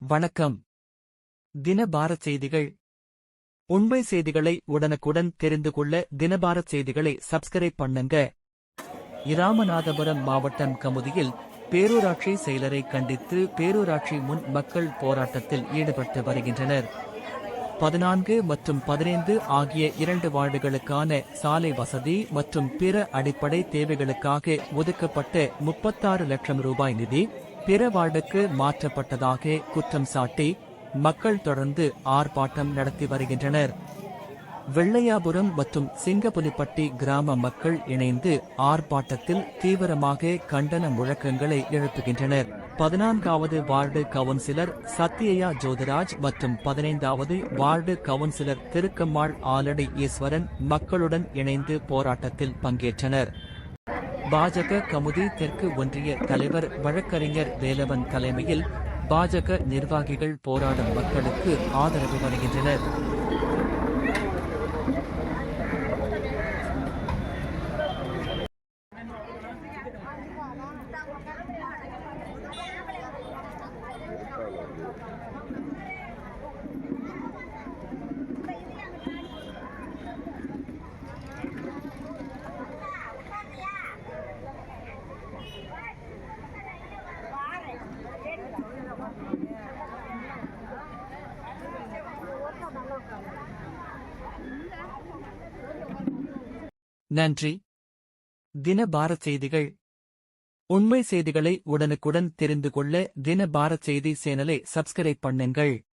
வணக்கம். தின பாரத் செய்திகள். உண்மை செய்திகளை உடனுக்குடன் தெரிந்து கொள்ள தினபாரத் செய்திகளை சப்ஸ்கிரைப் பண்ணுங்க. இராமநாதபுரம் மாவட்டம் கமுதியில் பேரூராட்சி செயலரை கண்டித்து பேரூராட்சி முன் மக்கள் போராட்டத்தில் ஈடுபட்டு வருகின்றனர். 14 மற்றும் 15 ஆகிய 2 வார்டுகளுக்கான சாலை வசதி மற்றும் பிற அடிப்படை தேவைகளுக்காக ஒதுக்கப்பட்ட 36 லட்சம் ரூபாய் நிதி பிற வார்டுக்கு மாற்றப்பட்டதாக குற்றம் சாட்டி மக்கள் தொடர்ந்து ஆர்ப்பாட்டம் நடத்தி வருகின்றனர். வெள்ளையாபுரம் மற்றும் சிங்கப்புலிப்பட்டி கிராம மக்கள் இணைந்து ஆர்ப்பாட்டத்தில் தீவிரமாக கண்டன முழக்கங்களை எழுப்புகின்றனர். 14வது வார்டு கவுன்சிலர் சத்யயா ஜோதிராஜ் மற்றும் 15வது வார்டு கவுன்சிலர் திருக்கம்மாள் ஆலடி ஈஸ்வரன் மக்களுடன் இணைந்து போராட்டத்தில் பங்கேற்றனர். பாஜக கமுதி தெற்கு ஒன்றிய தலைவர் வழக்கறிஞர் வேலவன் தலைமையில் பாஜக நிர்வாகிகள் போராடும் மக்களுக்கு ஆதரவு வருகின்றனர். நன்றி. தின பாரத் செய்திகள். உண்மை செய்திகளை உடனுக்குடன் தெரிந்து கொள்ள தின பாரத் செய்தி சேனலை சப்ஸ்கிரைப் பண்ணுங்கள்.